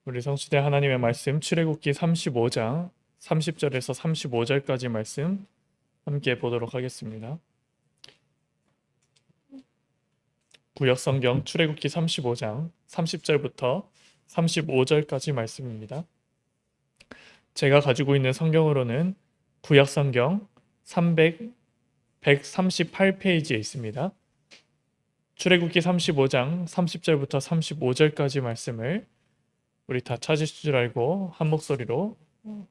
우리 성시대 하나님의 말씀 출애굽기 35장 30절에서 35절까지 말씀 함께 보도록 하겠습니다. 구역성경 출애굽기 35장 30절부터 35절까지 말씀입니다. 제가 가지고 있는 성경으로는 구역성경 138페이지에 있습니다. 출애굽기 35장 30절부터 35절까지 말씀을 우리 다 찾으실 줄 알고 한 목소리로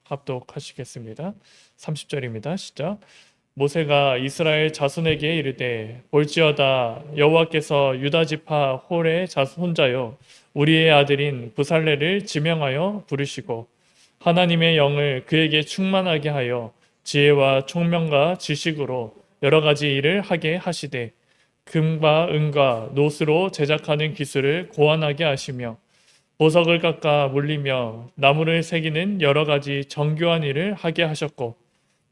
합독하시겠습니다. 30절입니다. 시작. 모세가 이스라엘 자손에게 이르되 볼지어다 여호와께서 유다 지파 홀의 혼자요 우리의 아들인 부살레를 지명하여 부르시고 하나님의 영을 그에게 충만하게 하여 지혜와 총명과 지식으로 여러 가지 일을 하게 하시되 금과 은과 노스로 제작하는 기술을 고안하게 하시며 보석을 깎아 물리며 나무를 새기는 여러 가지 정교한 일을 하게 하셨고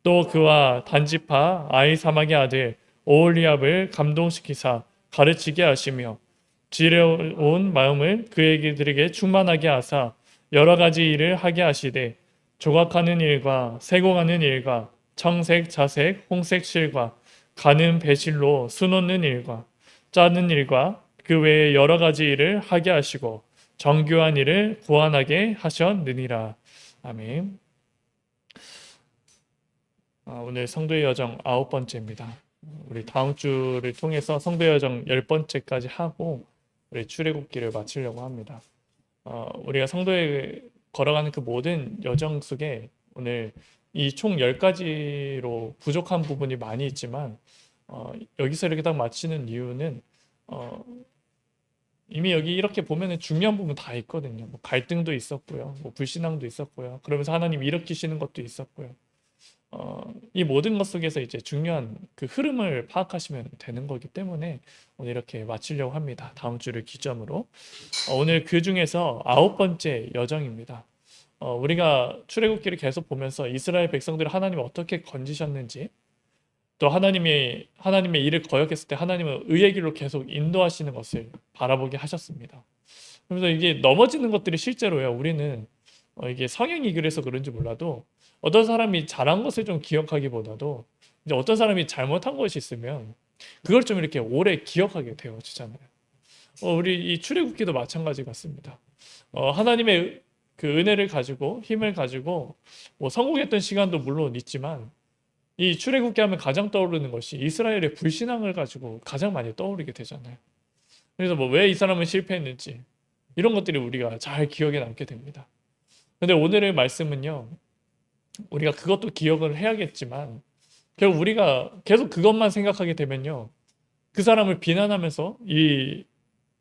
또 그와 단지파 아히사막의 아들 오홀리압을 감동시키사 가르치게 하시며 지혜로운 마음을 그에게들에게 충만하게 하사 여러 가지 일을 하게 하시되 조각하는 일과 세공하는 일과 청색, 자색, 홍색 실과 가는 배실로 수놓는 일과 짜는 일과 그 외에 여러 가지 일을 하게 하시고 정교한 일을 고안하게 하셨느니라. 아멘. 오늘 성도의 여정 9번째입니다. 우리 다음 주를 통해서 성도의 여정 10번째까지 하고 우리 출애굽기를 마치려고 합니다. 우리가 성도에 걸어가는 그 모든 여정 속에 오늘 이 총 10가지로 부족한 부분이 많이 있지만 여기서 이렇게 딱 마치는 이유는 이미 여기 이렇게 보면은 중요한 부분 다 있거든요. 뭐 갈등도 있었고요. 뭐 불신앙도 있었고요. 그러면서 하나님 일으키시는 것도 있었고요. 이 모든 것 속에서 이제 중요한 그 흐름을 파악하시면 되는 거기 때문에 오늘 이렇게 마치려고 합니다. 다음 주를 기점으로. 오늘 그 중에서 9번째 여정입니다. 우리가 출애굽기를 계속 보면서 이스라엘 백성들을 하나님이 어떻게 건지셨는지 또 하나님의 일을 거역했을 때 하나님은 의의 길로 계속 인도하시는 것을 바라보게 하셨습니다. 그래서 이게 넘어지는 것들이 실제로요. 우리는 이게 성향이 그래서 그런지 몰라도 어떤 사람이 잘한 것을 좀 기억하기보다도 이제 어떤 사람이 잘못한 것이 있으면 그걸 좀 이렇게 오래 기억하게 되어지잖아요. 우리 이 출애굽기도 마찬가지 같습니다. 하나님의 그 은혜를 가지고 힘을 가지고 뭐 성공했던 시간도 물론 있지만 이 출애굽기 하면 가장 떠오르는 것이 이스라엘의 불신앙을 가지고 가장 많이 떠오르게 되잖아요. 그래서 뭐 왜 이 사람은 실패했는지 이런 것들이 우리가 잘 기억에 남게 됩니다. 근데 오늘의 말씀은요. 우리가 그것도 기억을 해야겠지만 결국 우리가 계속 그것만 생각하게 되면요. 그 사람을 비난하면서 이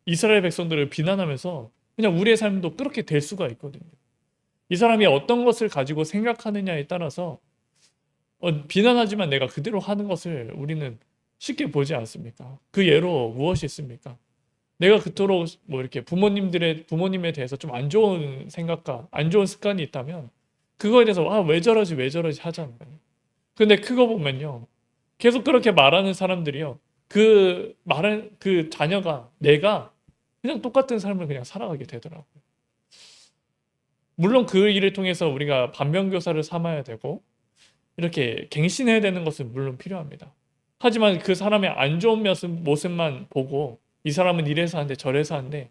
이스라엘 백성들을 비난하면서 그냥 우리의 삶도 그렇게 될 수가 있거든요. 이 사람이 어떤 것을 가지고 생각하느냐에 따라서 비난하지만 내가 그대로 하는 것을 우리는 쉽게 보지 않습니까? 그 예로 무엇이 있습니까? 내가 그토록 뭐 이렇게 부모님에 대해서 좀 안 좋은 생각과 안 좋은 습관이 있다면 그거에 대해서 왜 저러지 하잖아요. 근데 그거 보면요. 계속 그렇게 말하는 사람들이요. 그 말은 그 자녀가 내가 그냥 똑같은 삶을 그냥 살아가게 되더라고요. 물론 그 일을 통해서 우리가 반면교사를 삼아야 되고 이렇게 갱신해야 되는 것은 물론 필요합니다. 하지만 그 사람의 안 좋은 모습만 보고 이 사람은 이래서 한대 저래서 한대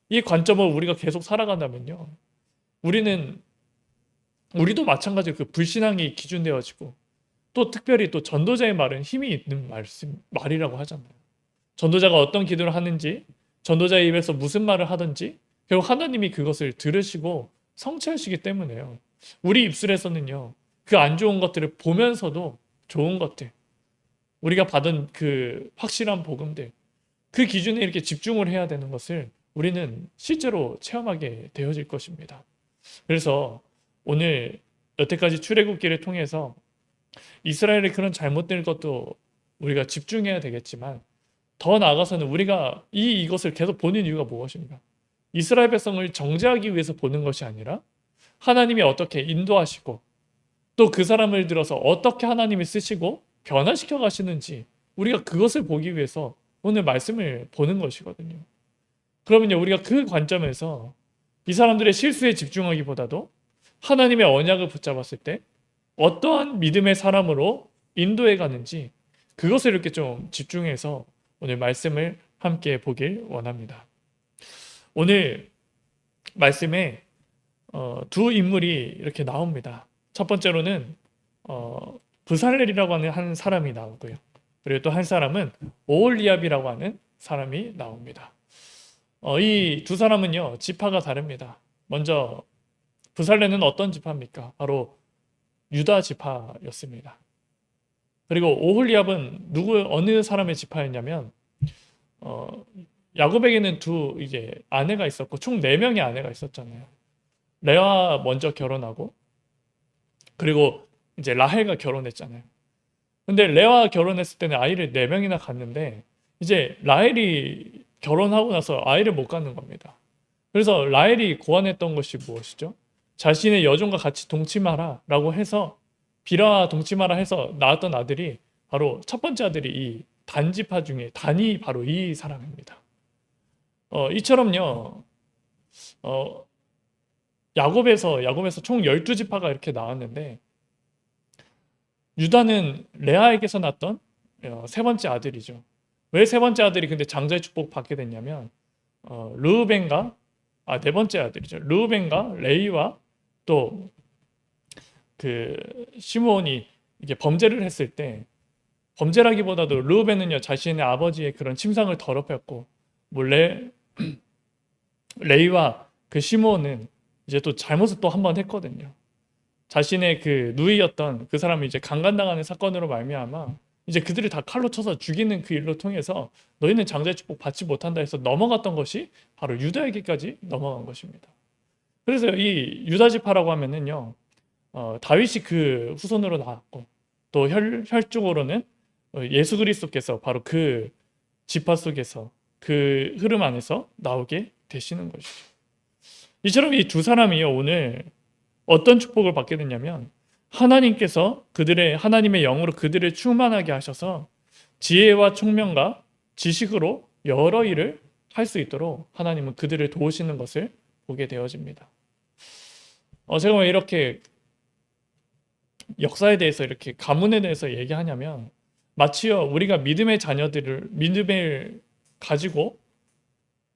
이 관점을 우리가 계속 살아간다면요. 우리도 마찬가지로 그 불신앙이 기준되어지고 또 특별히 또 전도자의 말은 힘이 있는 말이라고 하잖아요. 전도자가 어떤 기도를 하는지 전도자의 입에서 무슨 말을 하든지 결국 하나님이 그것을 들으시고 성취하시기 때문에요. 우리 입술에서는요. 그 안 좋은 것들을 보면서도 좋은 것들 우리가 받은 그 확실한 복음들 그 기준에 이렇게 집중을 해야 되는 것을 우리는 실제로 체험하게 되어질 것입니다. 그래서 오늘 여태까지 출애굽기를 통해서 이스라엘의 그런 잘못된 것도 우리가 집중해야 되겠지만 더 나아가서는 우리가 이것을 계속 보는 이유가 무엇입니까? 이스라엘 백성을 정죄하기 위해서 보는 것이 아니라 하나님이 어떻게 인도하시고 또 그 사람을 들어서 어떻게 하나님이 쓰시고 변화시켜 가시는지 우리가 그것을 보기 위해서 오늘 말씀을 보는 것이거든요. 그러면요 우리가 그 관점에서 이 사람들의 실수에 집중하기보다도 하나님의 언약을 붙잡았을 때 어떠한 믿음의 사람으로 인도해 가는지 그것을 이렇게 좀 집중해서 오늘 말씀을 함께 보길 원합니다. 오늘 말씀에 두 인물이 이렇게 나옵니다. 첫 번째로는 브살렐이라고 하는 한 사람이 나오고요. 그리고 또 한 사람은 오홀리압이라고 하는 사람이 나옵니다. 이 두 사람은요, 지파가 다릅니다. 먼저 브살렐은 어떤 지파입니까? 바로 유다 지파였습니다. 그리고 오홀리압은 어느 사람의 지파였냐면 야곱에게는 이제 아내가 있었고 총 4명의 아내가 있었잖아요. 레아 먼저 결혼하고 그리고 이제 라헬과 결혼했잖아요. 근데 레아가 결혼했을 때는 아이를 4명이나 갖는데 이제 라헬이 결혼하고 나서 아이를 못 갖는 겁니다. 그래서 라헬이 고안했던 것이 무엇이죠? 자신의 여종과 같이 동침하라 라고 해서 비라와 동침하라 해서 낳았던 아들이 바로 첫 번째 아들이 이 단지파 중에 단이 바로 이 사람입니다. 이처럼요. 야곱에서 총 12지파가 이렇게 나왔는데 유다는 레아에게서 낳았던 세 번째 아들이죠. 왜 세 번째 아들이 근데 장자의 축복 받게 됐냐면 네 번째 아들이죠. 르우벤과 레이와 또 그 시므온이 이게 범죄를 했을 때 범죄라기보다도 르우벤은요 자신의 아버지의 그런 침상을 더럽혔고 레이와 그 시므온은 이제 또 잘못을 또 한 번 했거든요. 자신의 그 누이였던 그 사람이 이제 강간당하는 사건으로 말미암아 이제 그들을 다 칼로 쳐서 죽이는 그 일로 통해서 너희는 장자의 축복 받지 못한다 해서 넘어갔던 것이 바로 유다에게까지 넘어간 것입니다. 그래서 이 유다 지파라고 하면은요 다윗이 그 후손으로 나왔고 또 혈족으로는 예수 그리스도께서 바로 그 지파 속에서 그 흐름 안에서 나오게 되시는 것이죠. 이처럼 이 두 사람이요 오늘 어떤 축복을 받게 됐냐면 하나님께서 하나님의 영으로 그들을 충만하게 하셔서 지혜와 총명과 지식으로 여러 일을 할 수 있도록 하나님은 그들을 도우시는 것을 보게 되어집니다. 제가 왜 이렇게 역사에 대해서 이렇게 가문에 대해서 얘기하냐면 마치요 우리가 믿음의 믿음을 가지고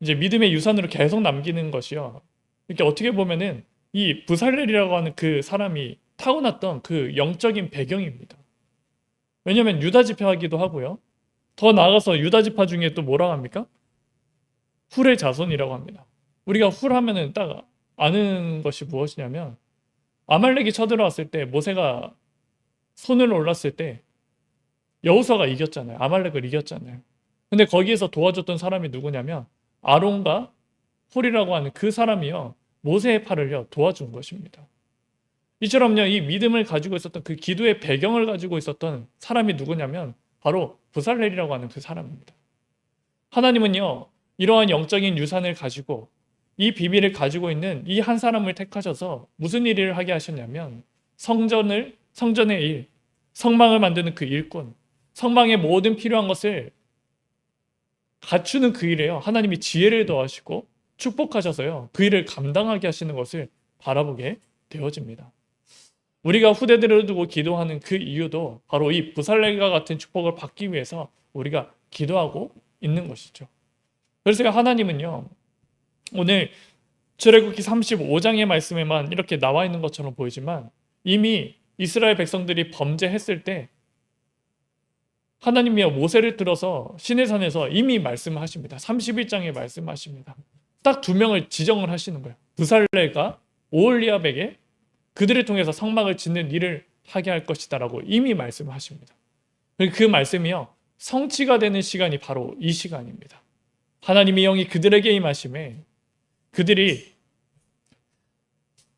이제 믿음의 유산으로 계속 남기는 것이요. 이렇게 어떻게 보면은 이 브살렐이라고 하는 그 사람이 타고났던 그 영적인 배경입니다. 왜냐하면 유다 지파이기도 하고요. 더 나아가서 유다 지파 중에 또 뭐라고 합니까? 훌의 자손이라고 합니다. 우리가 훌 하면은 딱 아는 것이 무엇이냐면 아말렉이 쳐들어왔을 때 모세가 손을 올랐을 때 여호수아가 이겼잖아요. 아말렉을 이겼잖아요. 근데 거기에서 도와줬던 사람이 누구냐면 아론과 훌이라고 하는 그 사람이요. 모세의 팔을요 도와준 것입니다. 이처럼요 이 믿음을 가지고 있었던 그 기도의 배경을 가지고 있었던 사람이 누구냐면 바로 브살렐이라고 하는 그 사람입니다. 하나님은요 이러한 영적인 유산을 가지고 이 비밀을 가지고 있는 이 한 사람을 택하셔서 무슨 일을 하게 하셨냐면 성전의 일, 성막을 만드는 그 일꾼, 성막의 모든 필요한 것을 갖추는 그 일에요. 하나님이 지혜를 더하시고 축복하셔서요. 그 일을 감당하게 하시는 것을 바라보게 되어집니다. 우리가 후대들을 두고 기도하는 그 이유도 바로 이 브살렐과 같은 축복을 받기 위해서 우리가 기도하고 있는 것이죠. 그래서 하나님은요. 오늘 출애굽기 35장의 말씀에만 이렇게 나와 있는 것처럼 보이지만 이미 이스라엘 백성들이 범죄했을 때 하나님이여 모세를 들어서 시내산에서 이미 말씀하십니다. 31장에 말씀하십니다. 딱 2명을 지정을 하시는 거예요. 브살렐과 오홀리압에게 그들을 통해서 성막을 짓는 일을 하게 할 것이다 라고 이미 말씀하십니다. 그 말씀이요 성취가 되는 시간이 바로 이 시간입니다. 하나님의 영이 그들에게 임하심에 그들이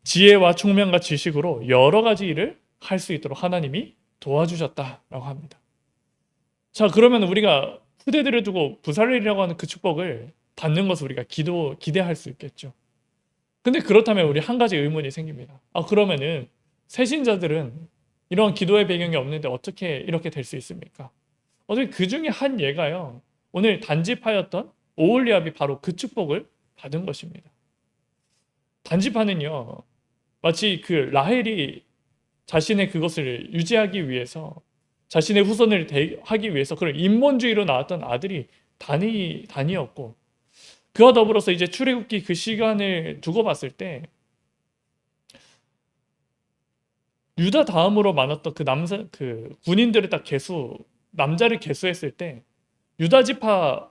지혜와 총명과 지식으로 여러 가지 일을 할 수 있도록 하나님이 도와주셨다라고 합니다. 자, 그러면 우리가 후대들을 두고 브살렐이라고 하는 그 축복을 받는 것을 우리가 기대할 수 있겠죠. 근데 그렇다면 우리 한 가지 의문이 생깁니다. 그러면은 새신자들은 이런 기도의 배경이 없는데 어떻게 이렇게 될 수 있습니까? 어떻게 그 중에 한 예가요. 오늘 단지파였던 오홀리압이 바로 그 축복을 받은 것입니다. 단지파는요, 마치 그 라헬이 자신의 그것을 유지하기 위해서, 자신의 후손을 하기 위해서 그런 인본주의로 나왔던 아들이 단이었고, 그와 더불어서 이제 출애굽기 그 시간을 두고 봤을 때 유다 다음으로 많았던 그 군인들을 딱 남자를 계수했을 때 유다 지파가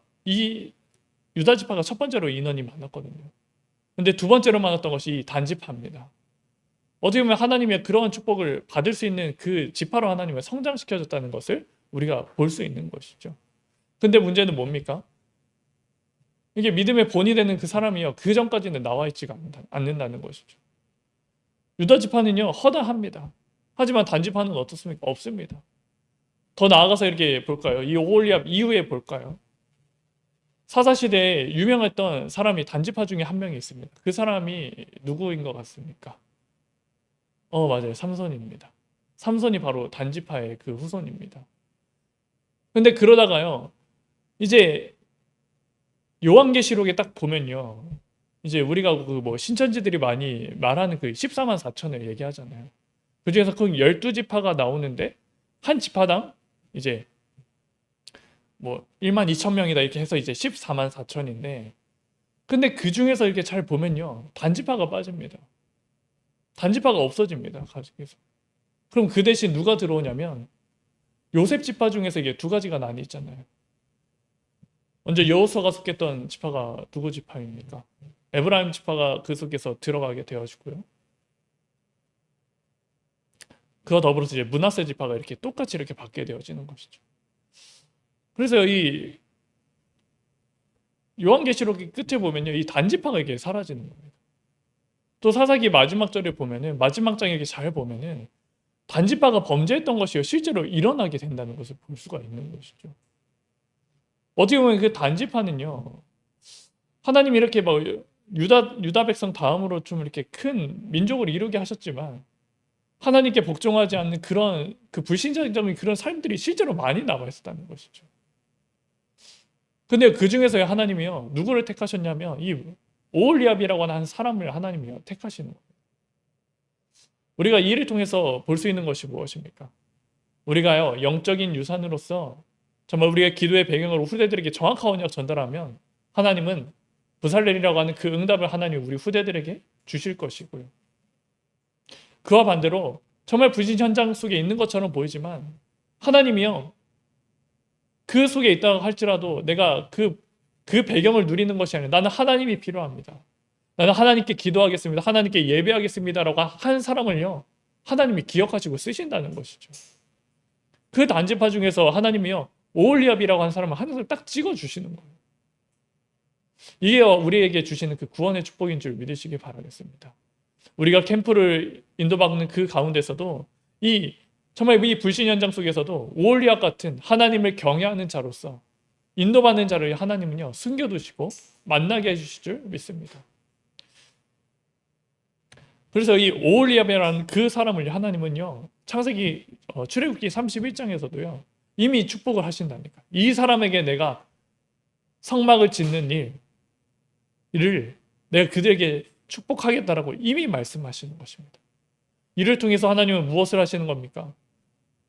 첫 번째로 인원이 많았거든요. 근데 두 번째로 많았던 것이 이 단지파입니다. 어떻게 보면 하나님의 그러한 축복을 받을 수 있는 그 지파로 하나님을 성장시켜줬다는 것을 우리가 볼 수 있는 것이죠. 근데 문제는 뭡니까? 이게 믿음의 본이 되는 그 사람이요, 그 전까지는 나와 있지가 않는다는 것이죠. 유다 지파는요, 허다합니다. 하지만 단지파는 어떻습니까? 없습니다. 더 나아가서 이렇게 볼까요? 이 오홀리압 이후에 볼까요? 사사시대에 유명했던 사람이 단지파 중에 한 명이 있습니다. 그 사람이 누구인 것 같습니까? 맞아요. 삼손입니다. 삼손이 바로 단지파의 그 후손입니다. 근데 그러다가요, 이제 요한계시록에 딱 보면요, 이제 우리가 그 뭐 신천지들이 많이 말하는 그 14만 4천을 얘기하잖아요. 그 중에서 그 12지파가 나오는데 한 지파당 이제 뭐 1만 2천 명이다 이렇게 해서 이제 14만 4천인데, 근데 그 중에서 이렇게 잘 보면요, 단지파가 빠집니다. 단지파가 없어집니다. 가족에서. 그럼 그 대신 누가 들어오냐면 요셉 지파 중에서 이게 두 가지가 나뉘잖아요. 먼저 여호수아가 속했던 지파가 누구 지파입니까? 에브라임 지파가 그 속에서 들어가게 되어지고요. 그와 더불어서 이제 므낫세 지파가 이렇게 똑같이 이렇게 받게 되어지는 것이죠. 그래서 이 요한계시록의 끝에 보면요, 이 단지파가 이렇게 사라지는 겁니다. 또 사사기 마지막 절에 보면은, 마지막 장에 이렇게 잘 보면은 단지파가 범죄했던 것이 실제로 일어나게 된다는 것을 볼 수가 있는 것이죠. 어떻게 보면 그 단지파는요, 하나님이 이렇게 막 유다 백성 다음으로 좀 이렇게 큰 민족을 이루게 하셨지만 하나님께 복종하지 않는 그런 그 불신자적인 그런 삶들이 실제로 많이 남아 있었다는 것이죠. 근데 그 중에서 하나님이요, 누구를 택하셨냐면 이 오홀리압이라고 하는 사람을 하나님이요 택하시는 거예요. 우리가 이 일을 통해서 볼 수 있는 것이 무엇입니까? 우리가요, 영적인 유산으로서 정말 우리가 기도의 배경으로 후대들에게 정확한 언약 전달하면 하나님은 부살렐이라고 하는 그 응답을 하나님 우리 후대들에게 주실 것이고요. 그와 반대로 정말 불신 현장 속에 있는 것처럼 보이지만 하나님이요, 그 속에 있다고 할지라도 내가 그 배경을 누리는 것이 아니라 나는 하나님이 필요합니다. 나는 하나님께 기도하겠습니다. 하나님께 예배하겠습니다라고 한 사람을요, 하나님이 기억하시고 쓰신다는 것이죠. 그 단지파 중에서 하나님이요, 오홀리압이라고 하는 사람을 하나님 딱 찍어주시는 거예요. 이게 우리에게 주시는 그 구원의 축복인 줄 믿으시기 바라겠습니다. 우리가 캠프를 인도받는 그 가운데서도 정말 이 불신 현장 속에서도 오홀리압 같은 하나님을 경외하는 자로서 인도받는 자를 하나님은요, 숨겨두시고 만나게 해주실 줄 믿습니다. 그래서 이 오홀리압이라는 그 사람을 하나님은요, 창세기 출애굽기 31장에서도요 이미 축복을 하신다니까. 이 사람에게 내가 성막을 짓는 일을 내가 그들에게 축복하겠다라고 이미 말씀하시는 것입니다. 이를 통해서 하나님은 무엇을 하시는 겁니까?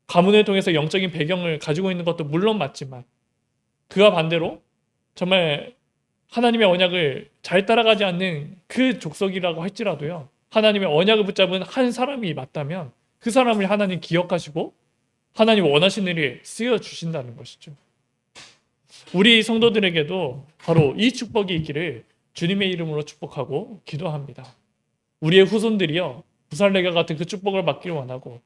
가문을 통해서 영적인 배경을 가지고 있는 것도 물론 맞지만 그와 반대로 정말 하나님의 언약을 잘 따라가지 않는 그 족속이라고 할지라도요, 하나님의 언약을 붙잡은 한 사람이 맞다면 그 사람을 하나님 기억하시고 하나님 원하시는 일에 쓰여주신다는 것이죠. 우리 성도들에게도 바로 이 축복이 있기를 주님의 이름으로 축복하고 기도합니다. 우리의 후손들이요, 부살레가 같은 그 축복을 받기를 원하고,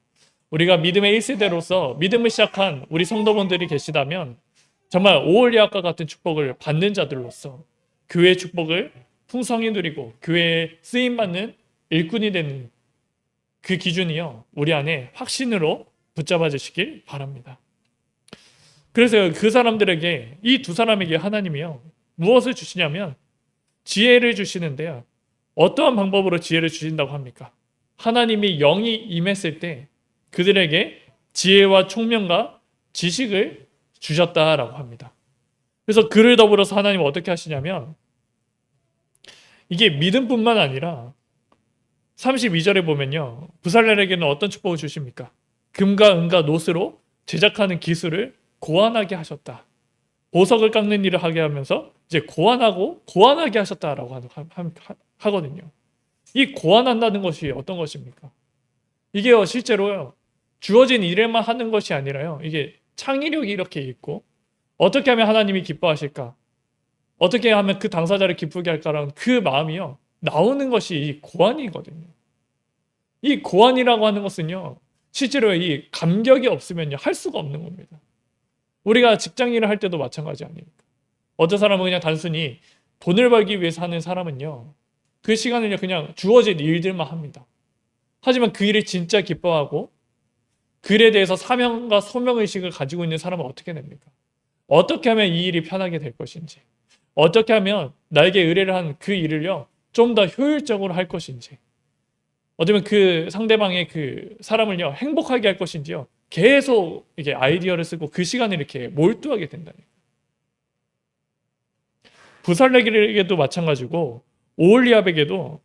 우리가 믿음의 1세대로서 믿음을 시작한 우리 성도분들이 계시다면 정말 오홀리압과 같은 축복을 받는 자들로서 교회의 축복을 풍성히 누리고 교회에 쓰임받는 일꾼이 되는 그 기준이요, 우리 안에 확신으로 붙잡아 주시길 바랍니다. 그래서 그 사람들에게, 이 두 사람에게 하나님이요 무엇을 주시냐면 지혜를 주시는데요, 어떠한 방법으로 지혜를 주신다고 합니까? 하나님이 영이 임했을 때 그들에게 지혜와 총명과 지식을 주셨다라고 합니다. 그래서 그를 더불어서 하나님은 어떻게 하시냐면 이게 믿음뿐만 아니라 32절에 보면요. 부살렐에게는 어떤 축복을 주십니까? 금과 은과 노스로 제작하는 기술을 고안하게 하셨다. 보석을 깎는 일을 하게 하면서 이제 고안하게 하셨다라고 하거든요. 이 고안한다는 것이 어떤 것입니까? 이게요, 실제로요, 주어진 일에만 하는 것이 아니라요, 이게 창의력이 이렇게 있고, 어떻게 하면 하나님이 기뻐하실까? 어떻게 하면 그 당사자를 기쁘게 할까라는 그 마음이요, 나오는 것이 이 고안이거든요. 이 고안이라고 하는 것은요, 실제로 이 감격이 없으면요, 할 수가 없는 겁니다. 우리가 직장 일을 할 때도 마찬가지 아닙니까? 어떤 사람은 그냥 단순히 돈을 벌기 위해서 하는 사람은요, 그 시간을요, 그냥 주어진 일들만 합니다. 하지만 그 일을 진짜 기뻐하고 그 일에 대해서 사명과 소명의식을 가지고 있는 사람은 어떻게 됩니까? 어떻게 하면 이 일이 편하게 될 것인지, 어떻게 하면 나에게 의뢰를 한 그 일을요, 좀 더 효율적으로 할 것인지, 어쩌면 그 상대방의 그 사람을요, 행복하게 할 것인지요, 계속 이게 아이디어를 쓰고 그 시간을 이렇게 몰두하게 된다니까. 부살레에게도 마찬가지고 오홀리압에게도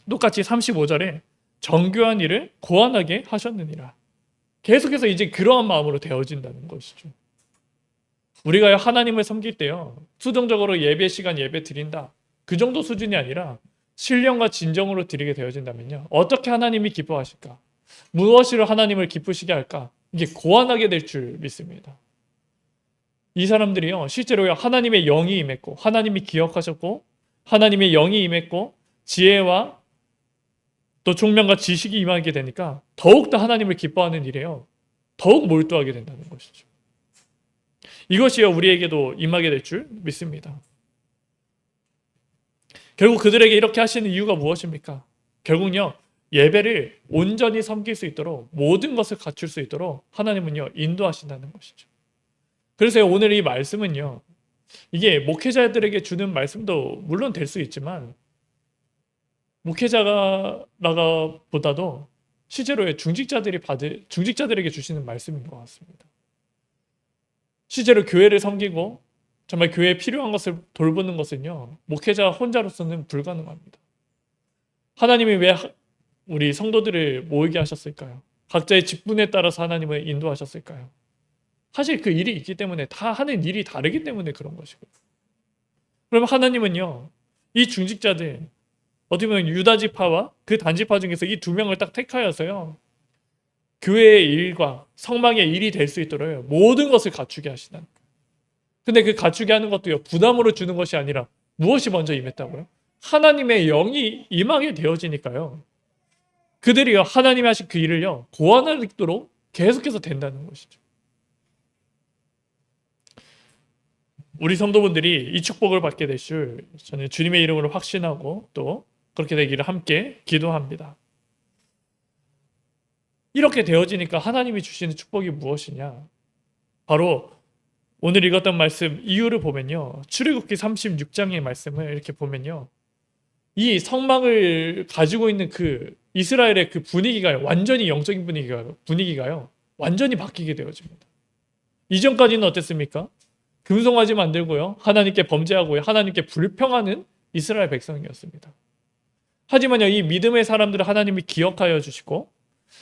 똑같이 35절에 정교한 일을 고안하게 하셨느니라. 계속해서 이제 그러한 마음으로 되어진다는 것이죠. 우리가 하나님을 섬길 때요, 수동적으로 예배 시간 예배 드린다, 그 정도 수준이 아니라 신령과 진정으로 드리게 되어진다면요, 어떻게 하나님이 기뻐하실까? 무엇으로 하나님을 기쁘시게 할까? 이게 고안하게 될 줄 믿습니다. 이 사람들이요, 실제로 하나님의 영이 임했고, 하나님이 기억하셨고, 하나님의 영이 임했고, 지혜와 또 총명과 지식이 임하게 되니까 더욱더 하나님을 기뻐하는 일에요, 더욱 몰두하게 된다는 것이죠. 이것이요, 우리에게도 임하게 될 줄 믿습니다. 결국 그들에게 이렇게 하시는 이유가 무엇입니까? 결국요, 예배를 온전히 섬길 수 있도록, 모든 것을 갖출 수 있도록 하나님은요, 인도하신다는 것이죠. 그래서 오늘 이 말씀은요, 이게 목회자들에게 주는 말씀도 물론 될 수 있지만, 목회자가 보다도 실제로 중직자들에게 주시는 말씀인 것 같습니다. 실제로 교회를 섬기고 정말 교회에 필요한 것을 돌보는 것은요, 목회자 혼자로서는 불가능합니다. 하나님이 왜 우리 성도들을 모이게 하셨을까요? 각자의 직분에 따라서 하나님을 인도하셨을까요? 사실 그 일이 있기 때문에, 다 하는 일이 다르기 때문에 그런 것이고, 그럼 하나님은요, 이 중직자들, 어떻게 보면 유다 지파와 그 단지파 중에서 이 두 명을 딱 택하여서요, 교회의 일과 성막의 일이 될 수 있도록 모든 것을 갖추게 하시는. 근데 그 갖추게 하는 것도요, 부담으로 주는 것이 아니라 무엇이 먼저 임했다고요? 하나님의 영이 임하게 되어지니까요, 그들이요, 하나님이 하신 그 일을요, 고안하도록 계속해서 된다는 것이죠. 우리 성도분들이 이 축복을 받게 될 줄 저는 주님의 이름으로 확신하고 또 그렇게 되기를 함께 기도합니다. 이렇게 되어지니까 하나님이 주시는 축복이 무엇이냐? 바로 오늘 읽었던 말씀 이유를 보면요, 출애굽기 36장의 말씀을 이렇게 보면요, 이 성막을 가지고 있는 그 이스라엘의 그 분위기가요, 완전히 영적인 분위기가요 완전히 바뀌게 되어집니다. 이전까지는 어땠습니까? 금송아지 만들고요, 하나님께 범죄하고요, 하나님께 불평하는 이스라엘 백성이었습니다. 하지만요, 이 믿음의 사람들을 하나님이 기억하여 주시고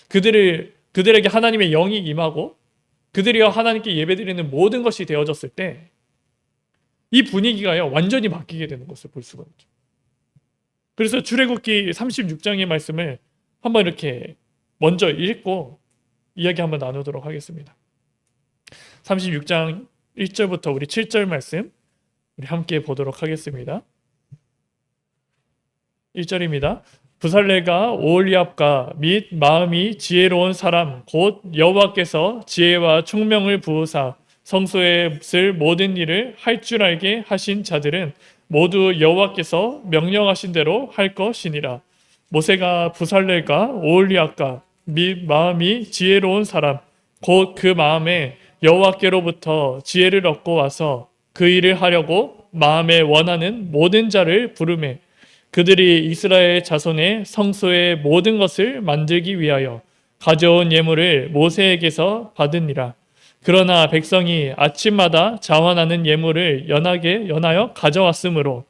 그들에게 하나님의 영이 임하고 그들이요, 하나님께 예배드리는 모든 것이 되어졌을 때 이 분위기가요, 완전히 바뀌게 되는 것을 볼 수가 있죠. 그래서 출애굽기 36장의 말씀을 한번 이렇게 먼저 읽고 이야기 한번 나누도록 하겠습니다. 36장 1절부터 우리 7절 말씀 우리 함께 보도록 하겠습니다. 1절입니다. 부살레가 오홀리압과 및 마음이 지혜로운 사람 곧 여호와께서 지혜와 총명을 부으사 성소에 쓸 모든 일을 할 줄 알게 하신 자들은 모두 여호와께서 명령하신 대로 할 것이니라. 모세가 부살레가 오홀리압과 및 마음이 지혜로운 사람 곧 그 마음에 여호와께로부터 지혜를 얻고 와서 그 일을 하려고 마음에 원하는 모든 자를 부르매 그들이 이스라엘 자손의 성소의 모든 것을 만들기 위하여 가져온 예물을 모세에게서 받으니라. 그러나 백성이 아침마다 자원하는 예물을 연하여 가져왔으므로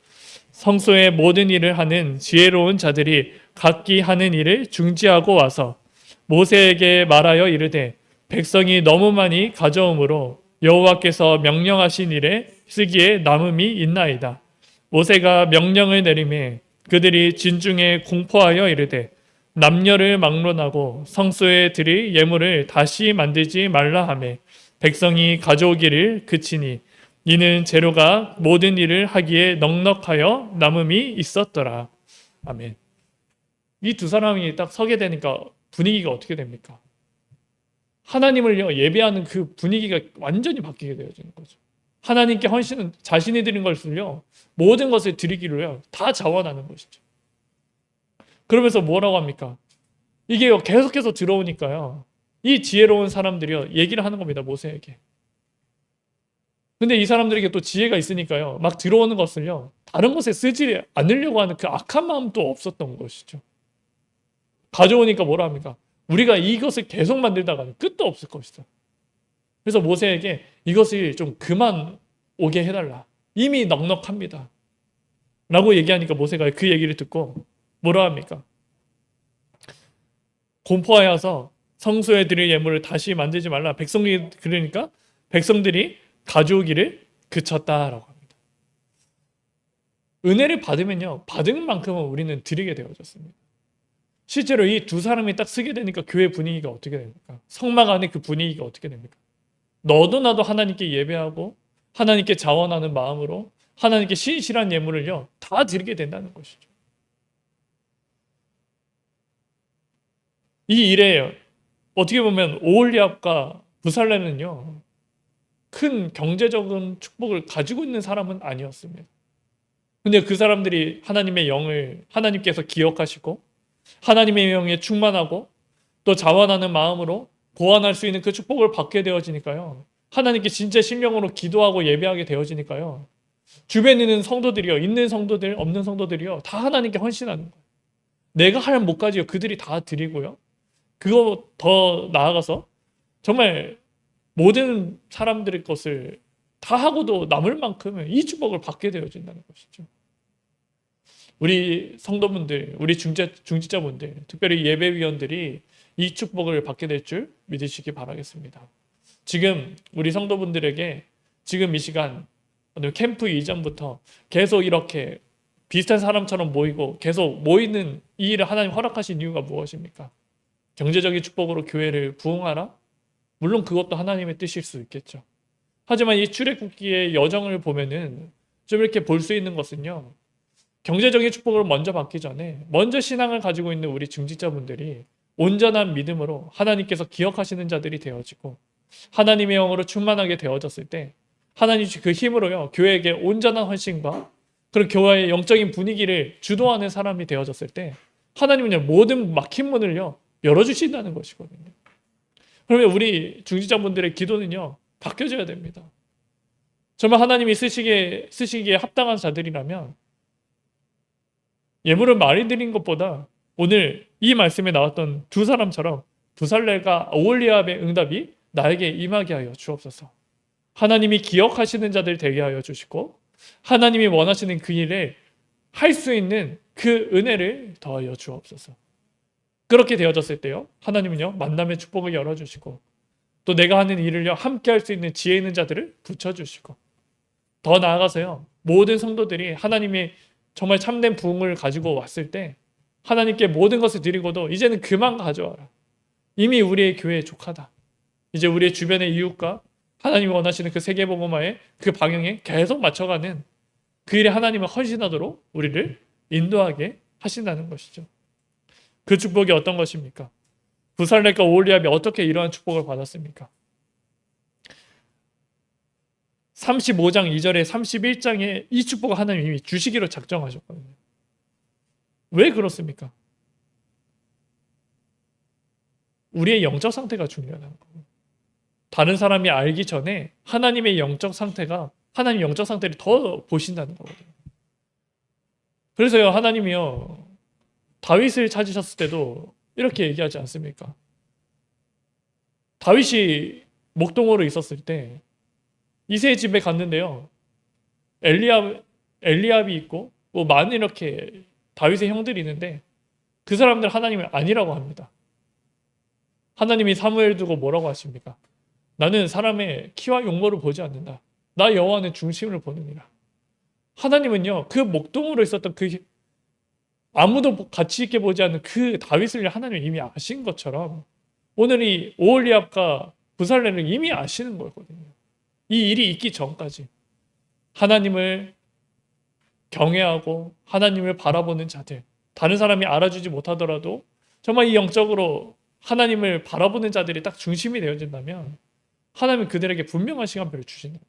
성소의 모든 일을 하는 지혜로운 자들이 각기 하는 일을 중지하고 와서 모세에게 말하여 이르되 백성이 너무 많이 가져오므로 여호와께서 명령하신 일에 쓰기에 남음이 있나이다. 모세가 명령을 내리매 그들이 진중에 공포하여 이르되 남녀를 막론하고 성소에 드릴 예물을 다시 만들지 말라 하매 백성이 가져오기를 그치니 이는 재료가 모든 일을 하기에 넉넉하여 남음이 있었더라. 아멘. 이 두 사람이 딱 서게 되니까 분위기가 어떻게 됩니까? 하나님을요 예배하는 그 분위기가 완전히 바뀌게 되어지는 거죠. 하나님께 헌신은 자신이 드린 것을요 모든 것을 드리기로요 다 자원하는 것이죠. 그러면서 뭐라고 합니까? 이게 계속해서 들어오니까요 이 지혜로운 사람들이요 얘기를 하는 겁니다. 모세에게. 근데 이 사람들에게 또 지혜가 있으니까요 막 들어오는 것을요 다른 것에 쓰지 않으려고 하는 그 악한 마음도 없었던 것이죠. 가져오니까 뭐라 합니까? 우리가 이것을 계속 만들다가는 끝도 없을 것이다. 그래서 모세에게 이것을 좀 그만 오게 해달라. 이미 넉넉합니다. 라고 얘기하니까 모세가 그 얘기를 듣고 뭐라 합니까? 공포하여서 성소에 드릴 예물을 다시 만들지 말라. 백성이 그러니까 백성들이 가져오기를 그쳤다라고 합니다. 은혜를 받으면요. 받은 만큼은 우리는 드리게 되어졌습니다. 실제로 이 두 사람이 딱 쓰게 되니까 교회 분위기가 어떻게 됩니까? 성막 안에 그 분위기가 어떻게 됩니까? 너도 나도 하나님께 예배하고 하나님께 자원하는 마음으로 하나님께 신실한 예물을요 다 드리게 된다는 것이죠. 이 일에 어떻게 보면 오홀리압과 부살레는요 큰 경제적인 축복을 가지고 있는 사람은 아니었습니다. 근데 그 사람들이 하나님의 영을 하나님께서 기억하시고 하나님의 영에 충만하고 또 자원하는 마음으로 보완할 수 있는 그 축복을 받게 되어지니까요. 하나님께 진짜 심령으로 기도하고 예배하게 되어지니까요. 주변에 있는 성도들이요. 있는 성도들, 없는 성도들이요. 다 하나님께 헌신하는 거예요. 내가 할 몫까지요. 그들이 다 드리고요. 그거 더 나아가서 정말 모든 사람들의 것을 다 하고도 남을 만큼은 이 축복을 받게 되어진다는 것이죠. 우리 성도분들, 우리 중지자분들, 특별히 예배위원들이 이 축복을 받게 될 줄 믿으시기 바라겠습니다. 지금 우리 성도분들에게 지금 이 시간 캠프 이전부터 계속 이렇게 비슷한 사람처럼 모이고 계속 모이는 이 일을 하나님 허락하신 이유가 무엇입니까? 경제적인 축복으로 교회를 부흥하라? 물론 그것도 하나님의 뜻일 수 있겠죠. 하지만 이 출애굽기의 여정을 보면은 좀 이렇게 볼 수 있는 것은요. 경제적인 축복을 먼저 받기 전에 먼저 신앙을 가지고 있는 우리 중직자분들이 온전한 믿음으로 하나님께서 기억하시는 자들이 되어지고 하나님의 영으로 충만하게 되어졌을 때 하나님 그 힘으로요 교회에게 온전한 헌신과 그런 교회의 영적인 분위기를 주도하는 사람이 되어졌을 때 하나님은 모든 막힌 문을요 열어주신다는 것이거든요. 그러면 우리 중직자분들의 기도는요 바뀌어져야 됩니다. 정말 하나님이 쓰시기에 합당한 자들이라면 예물을 많이 드린 것보다 오늘 이 말씀에 나왔던 두 사람처럼 부살렐과 오홀리압의 응답이 나에게 임하게 하여 주옵소서. 하나님이 기억하시는 자들 되게 하여 주시고 하나님이 원하시는 그 일에 할 수 있는 그 은혜를 더하여 주옵소서. 그렇게 되어졌을 때요 하나님은요 만남의 축복을 열어주시고 또 내가 하는 일을요 함께 할 수 있는 지혜 있는 자들을 붙여주시고 더 나아가서요 모든 성도들이 하나님의 정말 참된 부흥을 가지고 왔을 때 하나님께 모든 것을 드리고도 이제는 그만 가져와라. 이미 우리의 교회에 족하다. 이제 우리의 주변의 이웃과 하나님이 원하시는 그 세계복음화의 그 방향에 계속 맞춰가는 그 일에 하나님을 헌신하도록 우리를 인도하게 하신다는 것이죠. 그 축복이 어떤 것입니까? 부살렐과 오홀리압이 어떻게 이러한 축복을 받았습니까? 35장 2절에 31장에 이 축복을 하나님이 이미 주시기로 작정하셨거든요. 왜 그렇습니까? 우리의 영적 상태가 중요하다는 거예요. 다른 사람이 알기 전에 하나님의 영적 상태가 하나님 영적 상태를 더 보신다는 거거든요. 그래서요 하나님이요 다윗을 찾으셨을 때도 이렇게 얘기하지 않습니까? 다윗이 목동으로 있었을 때 이새의 집에 갔는데요 엘리압이 있고 뭐 많은 이렇게 다윗의 형들이 있는데 그 사람들 하나님을 아니라고 합니다. 하나님이 사무엘 두고 뭐라고 하십니까? 나는 사람의 키와 용모를 보지 않는다. 나 여호와는 중심을 보느니라. 하나님은요, 그 목동으로 있었던 그 아무도 가치 있게 보지 않는 그 다윗을 하나님이 이미 아신 것처럼 오늘 이 오홀리압과 부살렐을 이미 아시는 거거든요. 이 일이 있기 전까지 하나님을 경외하고 하나님을 바라보는 자들, 다른 사람이 알아주지 못하더라도 정말 이 영적으로 하나님을 바라보는 자들이 딱 중심이 되어진다면 하나님은 그들에게 분명한 시간표를 주신다.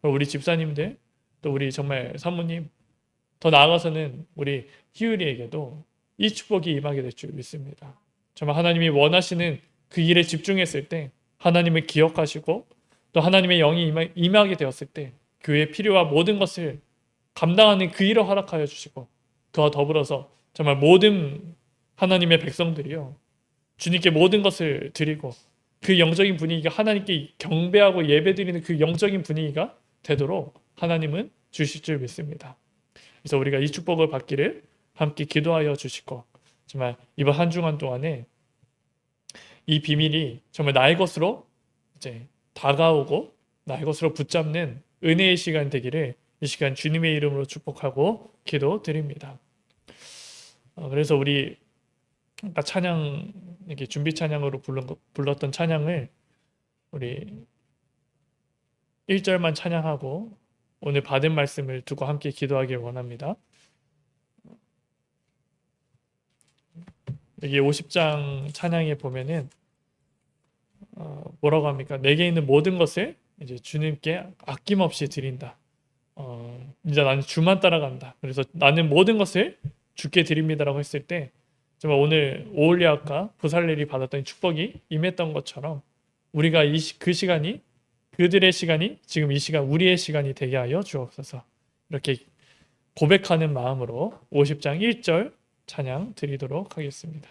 우리 집사님들, 또 우리 정말 사모님, 더 나아가서는 우리 희율이에게도 이 축복이 임하게 될 줄 믿습니다. 정말 하나님이 원하시는 그 일에 집중했을 때 하나님을 기억하시고 또 하나님의 영이 임하게 되었을 때 교회의 필요와 모든 것을 감당하는 그 일을 허락하여 주시고 그와 더불어서 정말 모든 하나님의 백성들이요 주님께 모든 것을 드리고 그 영적인 분위기가 하나님께 경배하고 예배드리는 그 영적인 분위기가 되도록 하나님은 주실 줄 믿습니다. 그래서 우리가 이 축복을 받기를 함께 기도하여 주시고 정말 이번 한 주간 동안에 이 비밀이 정말 나의 것으로 이제 다가오고 나의 것으로 붙잡는 은혜의 시간 되기를 이 시간 주님의 이름으로 축복하고 기도드립니다. 그래서 우리 아까 찬양 이렇게 준비 찬양으로 불렀던 찬양을 우리 1절만 찬양하고 오늘 받은 말씀을 두고 함께 기도하길 원합니다. 여기 50장 찬양에 보면은 뭐라고 합니까? 내게 있는 모든 것을 이제 주님께 아낌없이 드린다. 이제 나는 주만 따라간다. 그래서 나는 모든 것을 주께 드립니다라고 했을 때 정말 오늘 오홀리압과 부살렐이 받았던 축복이 임했던 것처럼 우리가 그 시간이 그들의 시간이 지금 이 시간 우리의 시간이 되게 하여 주옵소서. 이렇게 고백하는 마음으로 50장 1절 찬양 드리도록 하겠습니다.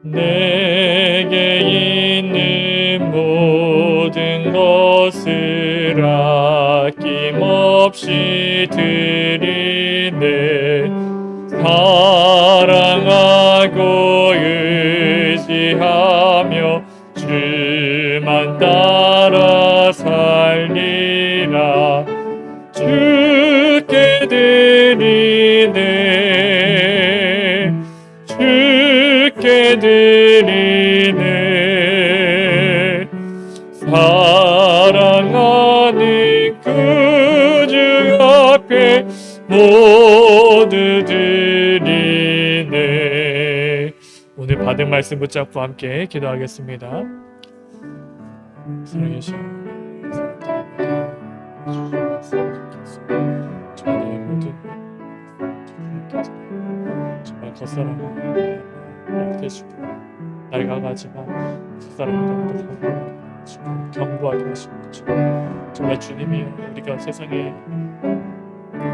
내게 있는 모든 것을 아낌없이 드리네 사랑하고 의지하며 주만 따라 살리라 주께 드리네 주께 드리네 사랑하는 그 주 앞에 모두 드리네. 오늘 받은 말씀 붙잡고 함께 기도하겠습니다. 사랑해 주시옵소서. 저의 모든 정말 겉사람을 약해지고 낡아가지만 겉사람을 경고하게 하시고 정말 주님이 우리가 세상에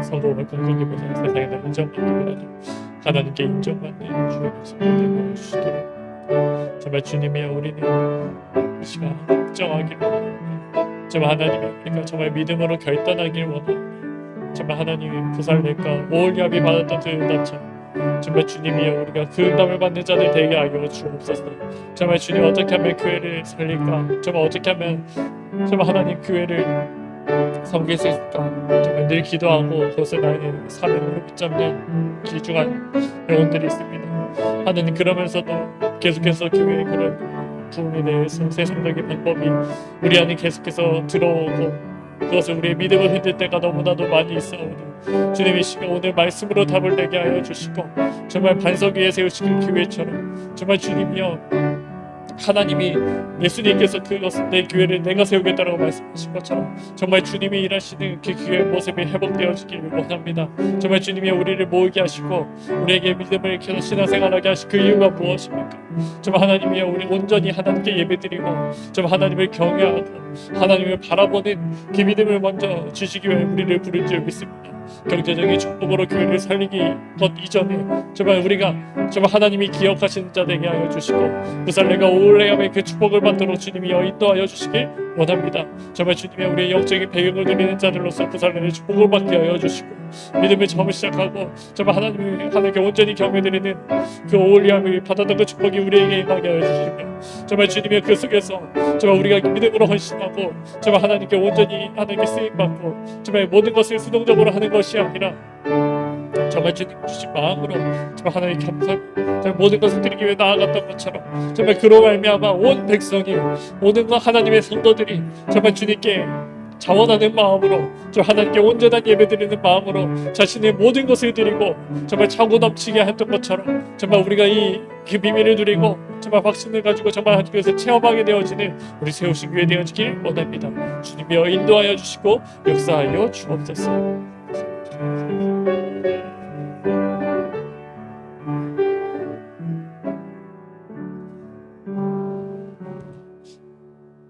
성공을 공격해보자 세상에 나 인정받기보다도 하나님께 인정받는 주님의 성공을 주시도록 정말 주님이 우리는 이 시간 확정하기를 원합니다. 정말 하나님이 우리가 정말 믿음으로 결단하기를 원합니다. 정말 하나님이 부살렐과 오홀리압이 받았던 그 응답처럼 정말 주님이여 우리가 그 응답을 받는 자들 되게 하여 주옵소서. 정말 주님 어떻게 하면 교회를 살릴까? 정말 어떻게 하면 정말 하나님 교회를 섬길 수 있을까? 정말 늘 기도하고 그것을 나의 사명으로 붙잡는 귀중한 영혼들이 있습니다. 하나님 그러면서도 계속해서 교회의 그런 부흥에 대해서 세상적인 방법이 우리 안에 계속해서 들어오고 그것을 우리의 믿음을 흔들 때가 너무나도 많이 있어오니 주님의 시간 오늘 말씀으로 답을 내게 하여 주시고 정말 반석 위에 세우시는 교회처럼 정말 주님이여 하나님이 예수님께서 그것을 내 교회를 내가 세우겠다라고 말씀하신 것처럼 정말 주님이 일하시는 그 교회의 모습이 회복되어지기를 원합니다. 정말 주님이 우리를 모이게 하시고 우리에게 믿음을 계속 신앙생활하게 하신 그 이유가 무엇입니까? 정말 하나님이여 우리 온전히 하나님께 예배드리고 정말 하나님을 경외하고 하나님을 바라보는 그 믿음을 먼저 주시기 위해 우리를 부른 줄 믿습니다. 경제적인 축복으로 교회를 살리기 것 이전에 정말 우리가 정말 하나님이 기억하시는 자 되게 하여 주시고 부살레가 오울레암의 그 축복을 받도록 주님이 인도하여 주시길 원합니다. 정말 주님의 우리의 영적인 배경을 누리는 자들로서 부살레의 축복을 받게 하여 주시고 믿음을 처음 시작하고 정말 하나님께 온전히 경외드리는 그 오울레암을 받았던 그 축복이 우리에게 임하게 하여 주시며 정말 주님의 그 속에서 정말 우리가 믿음으로 헌신하고 정말 하나님께 온전히 하나님께 쓰임받고 정말 모든 것을 수동적으로 하는 것이 아니라 정말 주님 주신 마음으로 정말 하나님 감사하고 정말 모든 것을 드리기 위해 나아갔던 것처럼 정말 그로 말미암아 온 백성이 모든 것 하나님의 성도들이 정말 주님께 자원하는 마음으로 저 하나님께 온전한 예배드리는 마음으로 자신의 모든 것을 드리고 정말 차고 넘치게 했던 것처럼 정말 우리가 그 비밀을 누리고 정말 확신을 가지고 정말 하나님께서 체험하게 되어지는 우리 세우신 교회 되어지길 원합니다. 주님이여 인도하여 주시고 역사하여 주옵소서.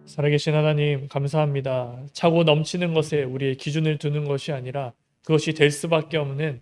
살아계신 하나님 감사합니다. 차고 넘치는 것에 우리의 기준을 두는 것이 아니라 그것이 될 수밖에 없는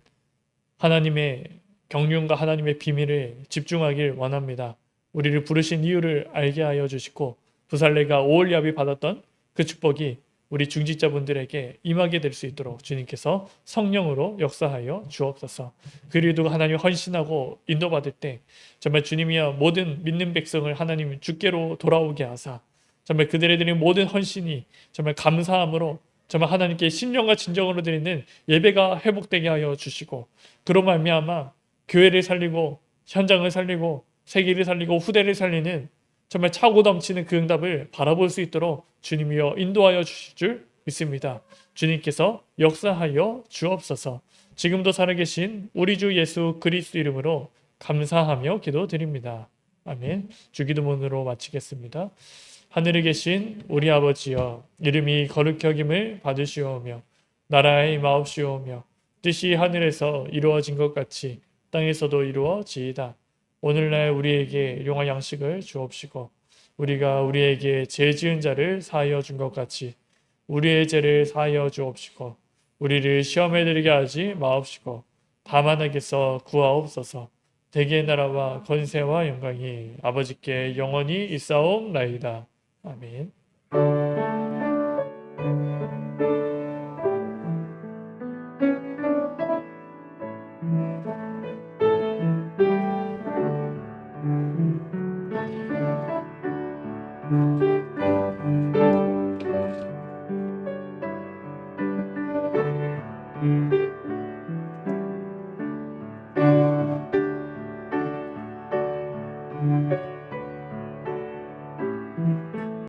하나님의 경륜과 하나님의 비밀에 집중하길 원합니다. 우리를 부르신 이유를 알게 하여 주시고 부살레가 오홀리압이 받았던 그 축복이 우리 중직자분들에게 임하게 될 수 있도록 주님께서 성령으로 역사하여 주옵소서. 그리고 하나님 헌신하고 인도받을 때 정말 주님이여 모든 믿는 백성을 하나님 주께로 돌아오게 하사 정말 그들의 드린 모든 헌신이 정말 감사함으로 정말 하나님께 신령과 진정으로 드리는 예배가 회복되게 하여 주시고 그로 말미암아 교회를 살리고 현장을 살리고 세계를 살리고 후대를 살리는 정말 차고 넘치는 그 응답을 바라볼 수 있도록 주님이여 인도하여 주실 줄 믿습니다. 주님께서 역사하여 주옵소서. 지금도 살아계신 우리 주 예수 그리스도 이름으로 감사하며 기도드립니다. 아멘. 주기도문으로 마치겠습니다. 하늘에 계신 우리 아버지여 이름이 거룩히 여김을 받으시오며 나라의 임하옵시오며 뜻이 하늘에서 이루어진 것 같이 땅에서도 이루어지이다. 오늘날 우리에게 일용할 양식을 주옵시고 우리가 우리에게 죄 지은 자를 사하여 준 것 같이 우리의 죄를 사하여 주옵시고 우리를 시험에 들게 하지 마옵시고 다만 악에서 구하옵소서. 대개의 나라와 권세와 영광이 아버지께 영원히 있사옵나이다. 아멘.